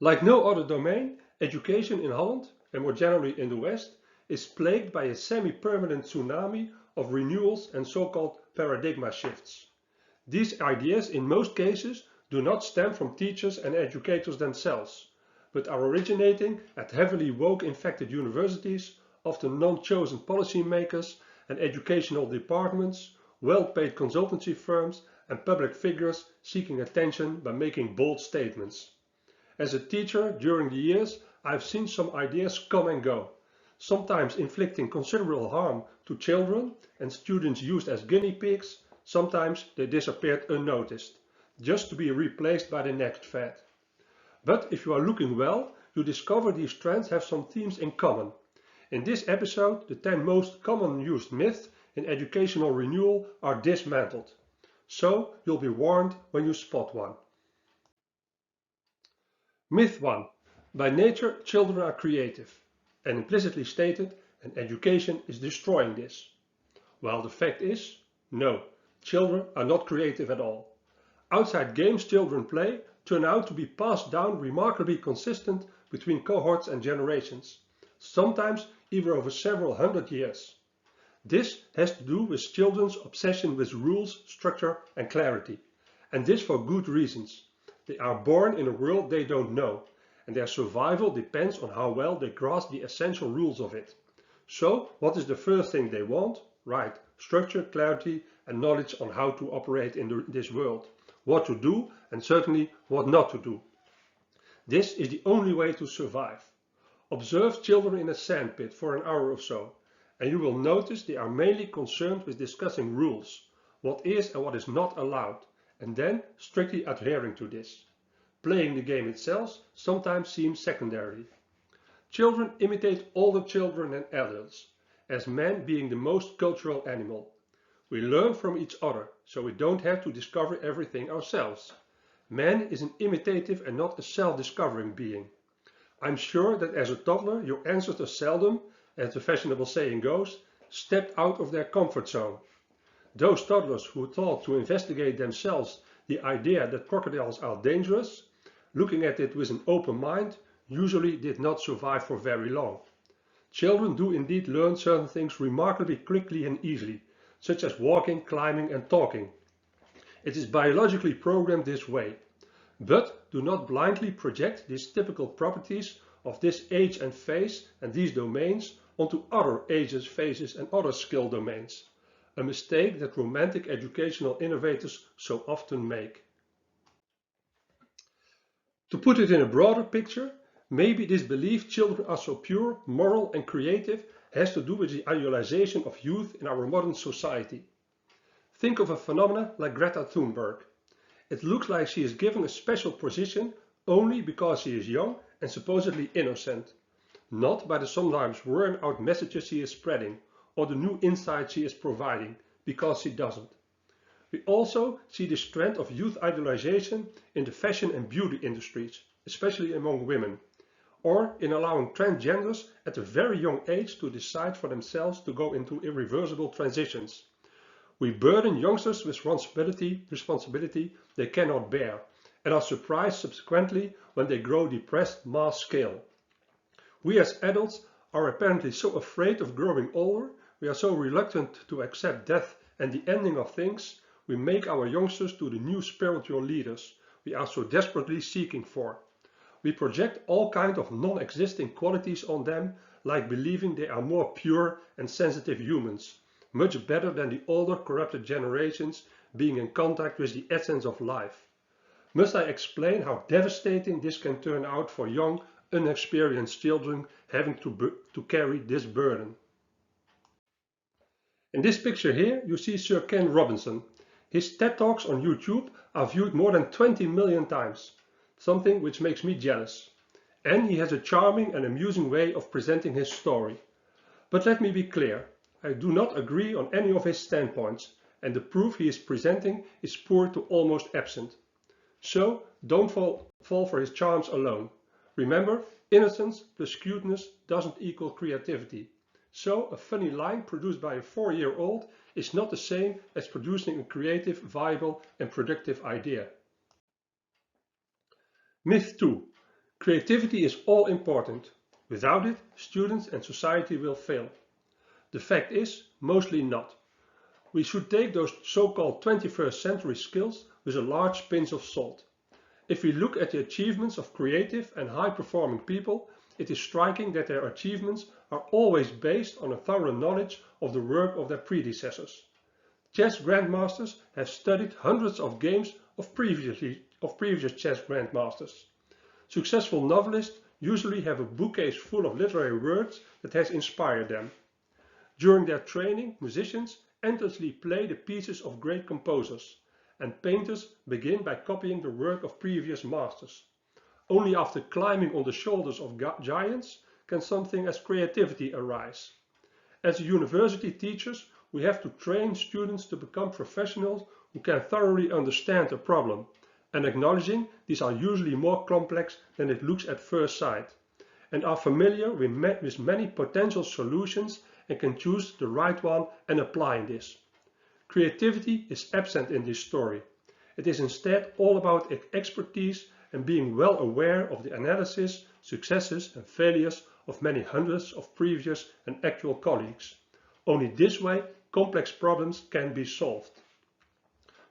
Like no other domain, education in Holland, and more generally in the West, is plagued by a semi-permanent tsunami of renewals and so-called paradigm shifts. These ideas, in most cases, do not stem from teachers and educators themselves, but are originating at heavily woke-infected universities, often non-chosen policymakers and educational departments, well-paid consultancy firms, and public figures seeking attention by making bold statements. As a teacher, during the years, I have seen some ideas come and go, sometimes inflicting considerable harm to children and students used as guinea pigs. Sometimes they disappeared unnoticed, just to be replaced by the next fad. But if you are looking well, you discover these trends have some themes in common. In this episode, the 10 most common used myths in educational renewal are dismantled. So you'll be warned when you spot one. Myth 1. By nature, children are creative. And implicitly stated, and education is destroying this. Well, the fact is, no. Children are not creative at all. Outside games children play turn out to be passed down remarkably consistent between cohorts and generations, sometimes even over several hundred years. This has to do with children's obsession with rules, structure and clarity, and this for good reasons. They are born in a world they don't know, and their survival depends on how well they grasp the essential rules of it. So, what is the first thing they want? Right, structure, clarity and knowledge on how to operate in this world, what to do and certainly what not to do. This is the only way to survive. Observe children in a sandpit for an hour or so, and you will notice they are mainly concerned with discussing rules, what is and what is not allowed, and then strictly adhering to this. Playing the game itself sometimes seems secondary. Children imitate older children and adults, as men being the most cultural animal. We learn from each other, so we don't have to discover everything ourselves. Man is an imitative and not a self-discovering being. I'm sure that as a toddler your ancestors seldom, as the fashionable saying goes, stepped out of their comfort zone. Those toddlers who thought to investigate themselves the idea that crocodiles are dangerous, looking at it with an open mind, usually did not survive for very long. Children do indeed learn certain things remarkably quickly and easily, such as walking, climbing and talking. It is biologically programmed this way. But do not blindly project these typical properties of this age and phase and these domains onto other ages, phases and other skill domains. A mistake that romantic educational innovators so often make. To put it in a broader picture, maybe this belief children are so pure, moral and creative has to do with the idolization of youth in our modern society. Think of a phenomenon like Greta Thunberg. It looks like she is given a special position only because she is young and supposedly innocent, not by the sometimes worn out messages she is spreading or the new insights she is providing, because she doesn't. We also see this trend of youth idolization in the fashion and beauty industries, especially among women, or in allowing transgenders at a very young age to decide for themselves to go into irreversible transitions. We burden youngsters with responsibility they cannot bear, and are surprised subsequently when they grow depressed mass scale. We as adults are apparently so afraid of growing older, we are so reluctant to accept death and the ending of things, we make our youngsters to the new spiritual leaders we are so desperately seeking for. We project all kinds of non-existing qualities on them, like believing they are more pure and sensitive humans, much better than the older corrupted generations being in contact with the essence of life. Must I explain how devastating this can turn out for young, inexperienced children having to carry this burden? In this picture here you see Sir Ken Robinson. His TED Talks on YouTube are viewed more than 20 million times, something which makes me jealous. And he has a charming and amusing way of presenting his story. But let me be clear, I do not agree on any of his standpoints, and the proof he is presenting is poor to almost absent. So don't fall for his charms alone. Remember, innocence plus cuteness doesn't equal creativity. So a funny line produced by a 4-year-old is not the same as producing a creative, viable and productive idea. Myth 2. Creativity is all important. Without it, students and society will fail. The fact is, mostly not. We should take those so-called 21st century skills with a large pinch of salt. If we look at the achievements of creative and high-performing people, it is striking that their achievements are always based on a thorough knowledge of the work of their predecessors. Chess grandmasters have studied hundreds of games of previous chess grandmasters. Successful novelists usually have a bookcase full of literary works that has inspired them. During their training, musicians endlessly play the pieces of great composers, and painters begin by copying the work of previous masters. Only after climbing on the shoulders of giants can something as creativity arise. As university teachers, we have to train students to become professionals who can thoroughly understand a problem, and acknowledging these are usually more complex than it looks at first sight, and are familiar with many potential solutions and can choose the right one and apply this. Creativity is absent in this story. It is instead all about expertise and being well aware of the analysis, successes and failures of many hundreds of previous and actual colleagues. Only this way complex problems can be solved.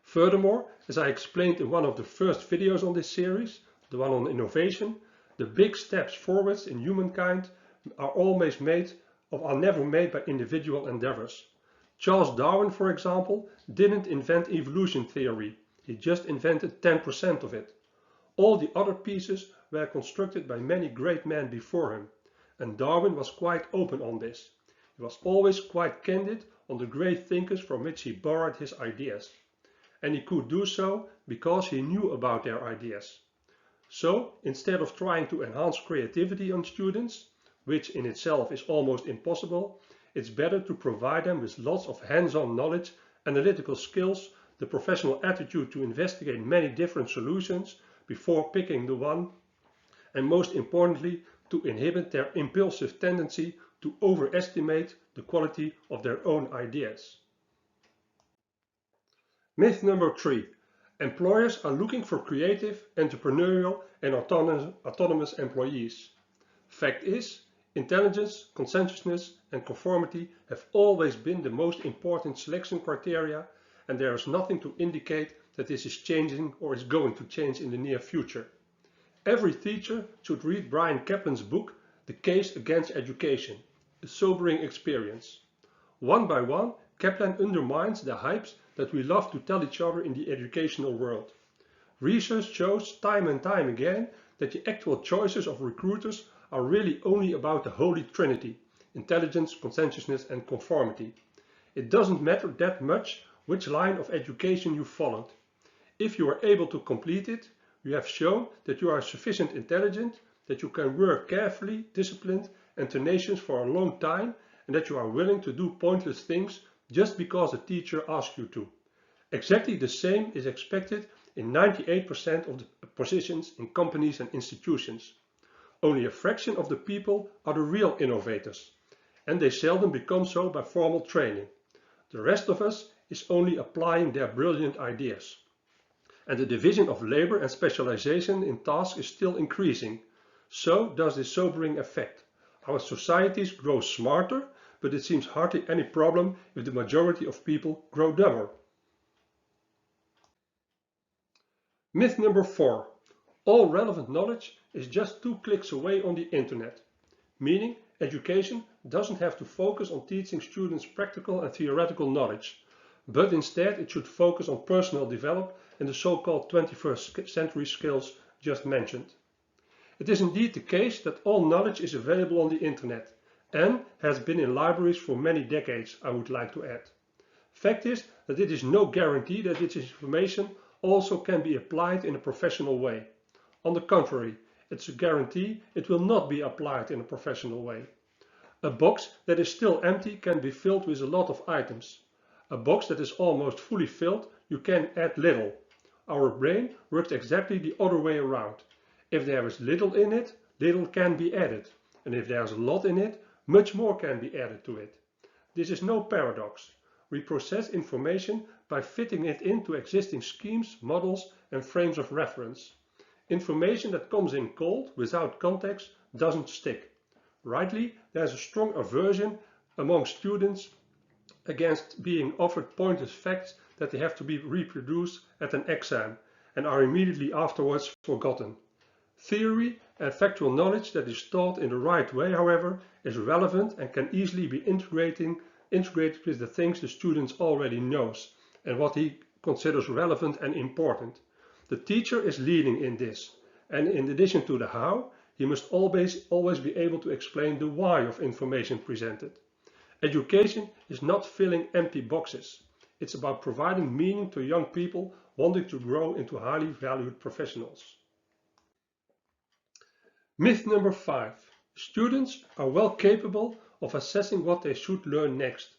Furthermore, as I explained in one of the first videos on this series, the one on innovation, the big steps forwards in humankind are never made by individual endeavors. Charles Darwin, for example, didn't invent evolution theory. He just invented 10% of it. All the other pieces were constructed by many great men before him, and Darwin was quite open on this. He was always quite candid on the great thinkers from which he borrowed his ideas. And he could do so because he knew about their ideas. So, instead of trying to enhance creativity on students, which in itself is almost impossible, it's better to provide them with lots of hands-on knowledge, analytical skills, the professional attitude to investigate many different solutions before picking the one, and most importantly, to inhibit their impulsive tendency to overestimate the quality of their own ideas. Myth number 3. Employers are looking for creative, entrepreneurial and autonomous employees. Fact is, intelligence, conscientiousness and conformity have always been the most important selection criteria, and there is nothing to indicate that this is changing or is going to change in the near future. Every teacher should read Brian Kaplan's book, The Case Against Education, a sobering experience. One by one, Kaplan undermines the hypes that we love to tell each other in the educational world. Research shows time and time again that the actual choices of recruiters are really only about the Holy Trinity: intelligence, conscientiousness and conformity. It doesn't matter that much which line of education you followed. If you are able to complete it, you have shown that you are sufficiently intelligent, that you can work carefully, disciplined and tenacious for a long time, and that you are willing to do pointless things just because a teacher asks you to. Exactly the same is expected in 98% of the positions in companies and institutions. Only a fraction of the people are the real innovators, and they seldom become so by formal training. The rest of us is only applying their brilliant ideas. And the division of labor and specialization in tasks is still increasing. So does this sobering effect. Our societies grow smarter, but it seems hardly any problem if the majority of people grow dumber. Myth number 4. All relevant knowledge is just 2 clicks away on the internet. Meaning, education doesn't have to focus on teaching students practical and theoretical knowledge, but instead it should focus on personal development and the so-called 21st century skills just mentioned. It is indeed the case that all knowledge is available on the internet and has been in libraries for many decades, I would like to add. Fact is that it is no guarantee that this information also can be applied in a professional way. On the contrary, it's a guarantee it will not be applied in a professional way. A box that is still empty can be filled with a lot of items. A box that is almost fully filled, you can add little. Our brain works exactly the other way around. If there is little in it, little can be added. And if there is a lot in it, much more can be added to it. This is no paradox. We process information by fitting it into existing schemes, models and frames of reference. Information that comes in cold, without context, doesn't stick. Rightly, there's a strong aversion among students against being offered pointless facts that they have to be reproduced at an exam and are immediately afterwards forgotten. Theory and factual knowledge that is taught in the right way, however, is relevant and can easily be integrated with the things the student already knows and what he considers relevant and important. The teacher is leading in this, and in addition to the how, he must always be able to explain the why of information presented. Education is not filling empty boxes. It's about providing meaning to young people wanting to grow into highly valued professionals. Myth number 5. Students are well capable of assessing what they should learn next.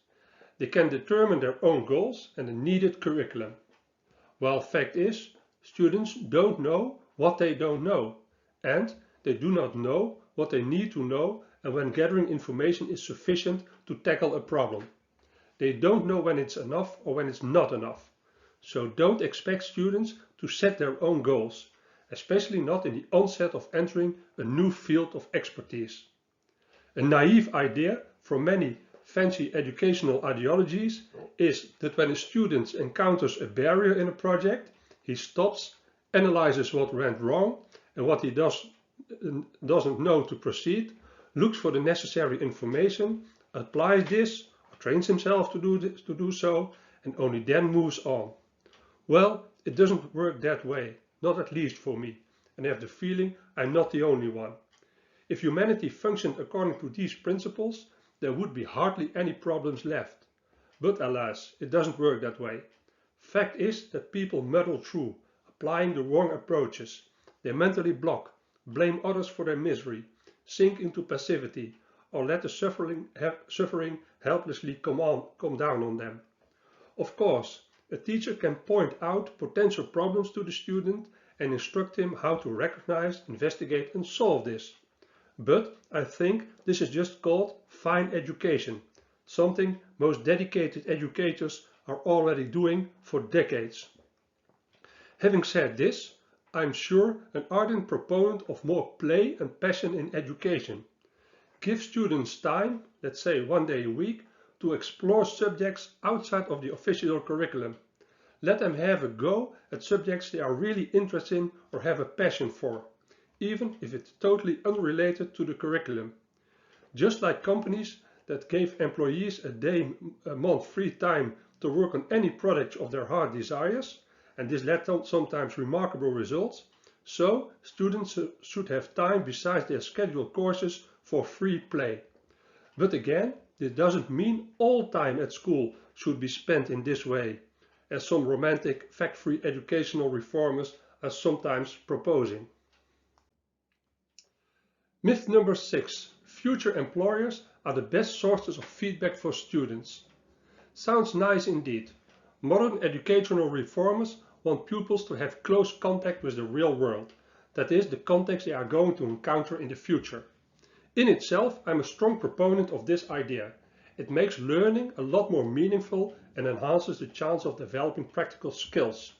They can determine their own goals and the needed curriculum. Well, fact is, students don't know what they don't know, and they do not know what they need to know and when gathering information is sufficient to tackle a problem. They don't know when it's enough or when it's not enough. So don't expect students to set their own goals, especially not in the onset of entering a new field of expertise. A naive idea from many fancy educational ideologies is that when a student encounters a barrier in a project, he stops, analyzes what went wrong and what he doesn't know to proceed, looks for the necessary information, applies this, or trains himself to do so, and only then moves on. Well, it doesn't work that way, not at least for me, and I have the feeling I'm not the only one. If humanity functioned according to these principles, there would be hardly any problems left. But alas, it doesn't work that way. Fact is that people muddle through, applying the wrong approaches. They mentally block, blame others for their misery, sink into passivity, or let the suffering helplessly come down on them. Of course, a teacher can point out potential problems to the student and instruct him how to recognize, investigate and solve this. But I think this is just called fine education, something most dedicated educators are already doing for decades. Having said this, I'm sure an ardent proponent of more play and passion in education. Give students time, let's say 1 day a week, to explore subjects outside of the official curriculum. Let them have a go at subjects they are really interested in or have a passion for, even if it's totally unrelated to the curriculum. Just like companies that gave employees a month free time to work on any project of their heart desires, and this led to sometimes remarkable results, so students should have time besides their scheduled courses for free play. But again, this doesn't mean all time at school should be spent in this way, as some romantic fact-free educational reformers are sometimes proposing. Myth number 6. Future employers are the best sources of feedback for students. Sounds nice indeed. Modern educational reformers want pupils to have close contact with the real world, that is, the context they are going to encounter in the future. In itself, I'm a strong proponent of this idea. It makes learning a lot more meaningful and enhances the chance of developing practical skills.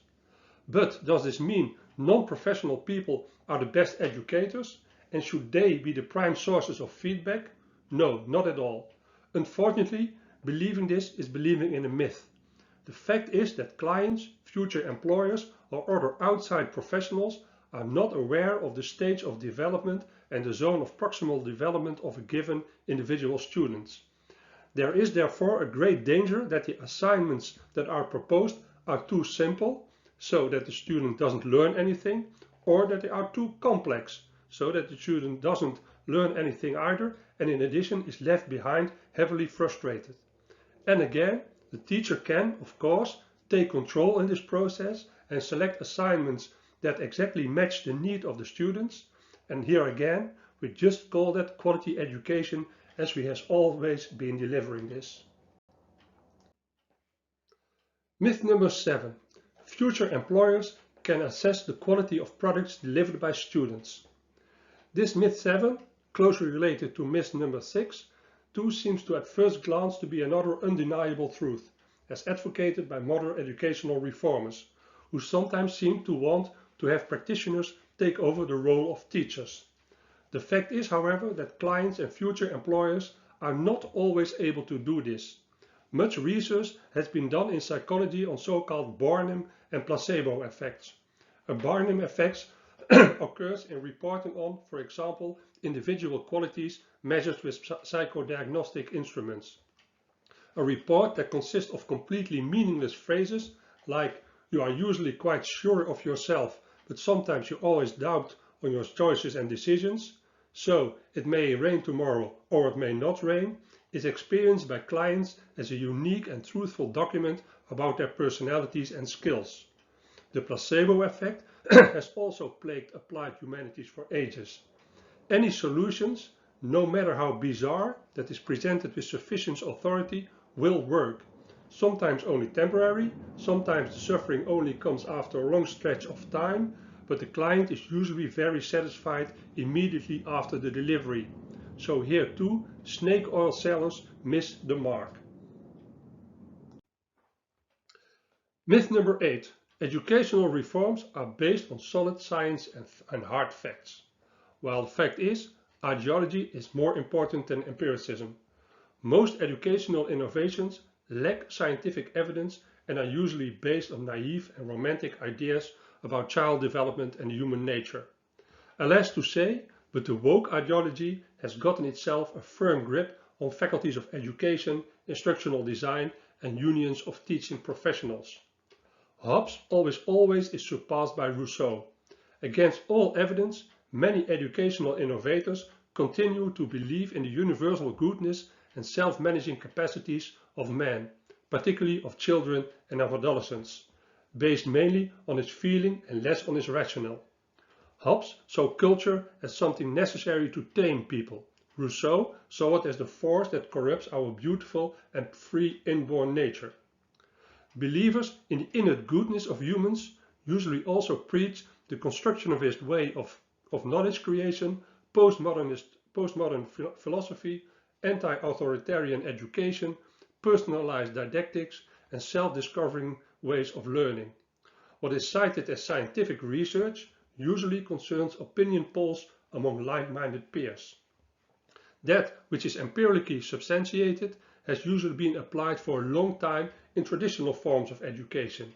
But does this mean non-professional people are the best educators? And should they be the prime sources of feedback? No, not at all. Unfortunately, believing this is believing in a myth. The fact is that clients, future employers, or other outside professionals are not aware of the stage of development and the zone of proximal development of a given individual student. There is therefore a great danger that the assignments that are proposed are too simple, so that the student doesn't learn anything, or that they are too complex, so that the student doesn't learn anything either, and in addition is left behind heavily frustrated. And again, the teacher can, of course, take control in this process and select assignments that exactly match the need of the students. And here again, we just call that quality education, as we have always been delivering this. Myth number 7. Future employers can assess the quality of products delivered by students. This myth 7, closely related to myth number 6, too seems to at first glance to be another undeniable truth, as advocated by modern educational reformers, who sometimes seem to want to have practitioners take over the role of teachers. The fact is, however, that clients and future employers are not always able to do this. Much research has been done in psychology on so-called Barnum and placebo effects. A Barnum effect occurs in reporting on, for example, individual qualities measured with psychodiagnostic instruments. A report that consists of completely meaningless phrases like "you are usually quite sure of yourself, but sometimes you always doubt on your choices and decisions, so it may rain tomorrow or it may not rain," is experienced by clients as a unique and truthful document about their personalities and skills. The placebo effect has also plagued applied humanities for ages. Any solutions, no matter how bizarre, that is presented with sufficient authority will work. Sometimes only temporary, sometimes the suffering only comes after a long stretch of time, but the client is usually very satisfied immediately after the delivery. So here too, snake oil sellers miss the mark. Myth number 8. Educational reforms are based on solid science and hard facts. While the fact is, ideology is more important than empiricism. Most educational innovations lack scientific evidence and are usually based on naive and romantic ideas about child development and human nature. Alas to say, but the woke ideology has gotten itself a firm grip on faculties of education, instructional design, and unions of teaching professionals. Hobbes always is surpassed by Rousseau. Against all evidence, many educational innovators continue to believe in the universal goodness and self-managing capacities of man, particularly of children and of adolescents, based mainly on its feeling and less on its rationale. Hobbes saw culture as something necessary to tame people. Rousseau saw it as the force that corrupts our beautiful and free inborn nature. Believers in the innate goodness of humans usually also preach the constructionist way of knowledge creation, postmodern philosophy, anti-authoritarian education, personalized didactics, and self-discovering ways of learning. What is cited as scientific research usually concerns opinion polls among like-minded peers. That which is empirically substantiated has usually been applied for a long time in traditional forms of education.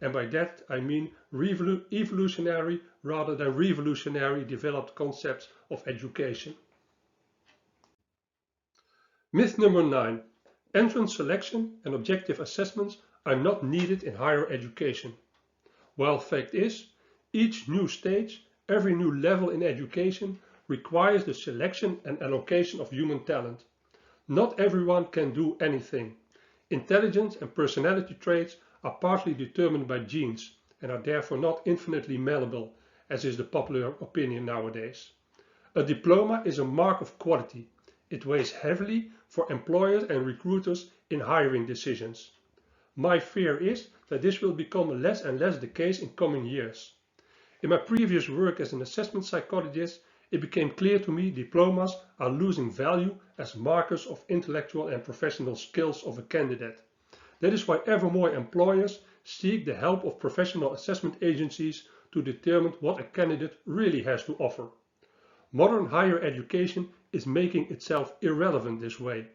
And by that I mean evolutionary rather than revolutionary developed concepts of education. Myth number 9. Entrance selection and objective assessments are not needed in higher education. While fact is, each new stage, every new level in education requires the selection and allocation of human talent. Not everyone can do anything. Intelligence and personality traits are partly determined by genes and are therefore not infinitely malleable, as is the popular opinion nowadays. A diploma is a mark of quality. It weighs heavily for employers and recruiters in hiring decisions. My fear is that this will become less and less the case in coming years. In my previous work as an assessment psychologist, it became clear to me diplomas are losing value as markers of intellectual and professional skills of a candidate. That is why ever more employers seek the help of professional assessment agencies to determine what a candidate really has to offer. Modern higher education is making itself irrelevant this way.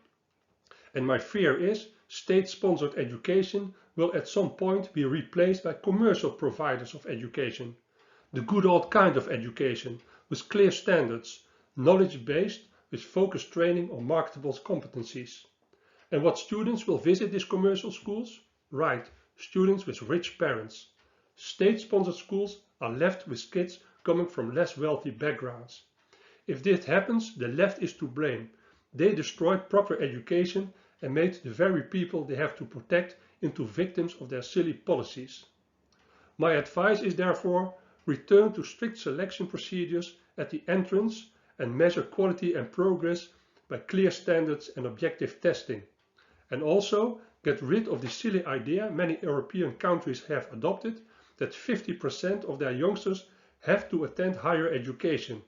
And my fear is state-sponsored education will at some point be replaced by commercial providers of education. The good old kind of education, with clear standards, knowledge-based, with focused training on marketable competencies. And what students will visit these commercial schools? Right, students with rich parents. State-sponsored schools are left with kids coming from less wealthy backgrounds. If this happens, the left is to blame. They destroyed proper education and made the very people they have to protect into victims of their silly policies. My advice is therefore, return to strict selection procedures at the entrance and measure quality and progress by clear standards and objective testing. And also get rid of the silly idea many European countries have adopted that 50% of their youngsters have to attend higher education.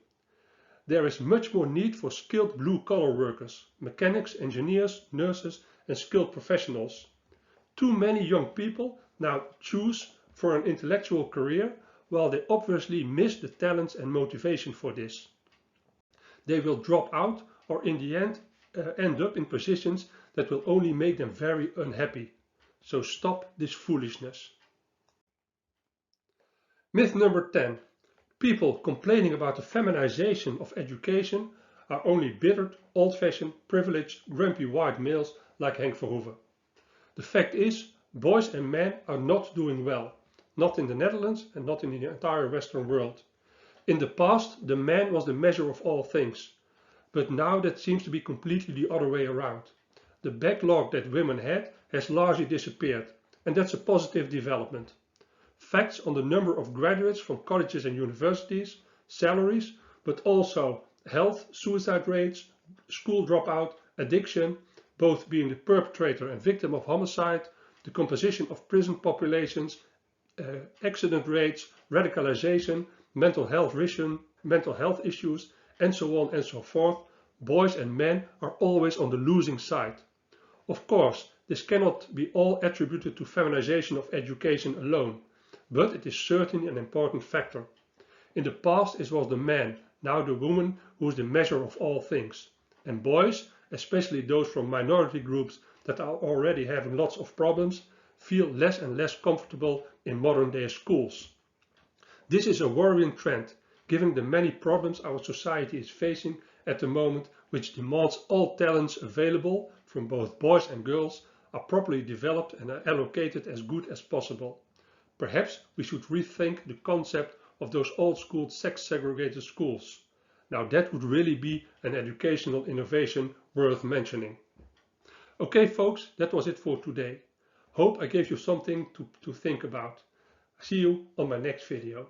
There is much more need for skilled blue-collar workers, mechanics, engineers, nurses, and skilled professionals. Too many young people now choose for an intellectual career well, they obviously miss the talents and motivation for this. They will drop out or in the end up in positions that will only make them very unhappy. So stop this foolishness. Myth number 10. People complaining about the feminization of education are only bitter, old-fashioned, privileged, grumpy white males like Henk Verhoeven. The fact is, boys and men are not doing well. Not in the Netherlands and not in the entire Western world. In the past, the man was the measure of all things. But now that seems to be completely the other way around. The backlog that women had has largely disappeared, and that's a positive development. Facts on the number of graduates from colleges and universities, salaries, but also health, suicide rates, school dropout, addiction, both being the perpetrator and victim of homicide, the composition of prison populations, accident rates, radicalization, mental health issues, and so on and so forth, boys and men are always on the losing side. Of course, this cannot be all attributed to feminization of education alone, but it is certainly an important factor. In the past it was the man, now the woman, who is the measure of all things. And boys, especially those from minority groups that are already having lots of problems, feel less and less comfortable in modern day schools. This is a worrying trend, given the many problems our society is facing at the moment, which demands all talents available from both boys and girls are properly developed and are allocated as good as possible. Perhaps we should rethink the concept of those old school sex segregated schools. Now that would really be an educational innovation worth mentioning. Okay folks, that was it for today. Hope I gave you something to think about. See you on my next video.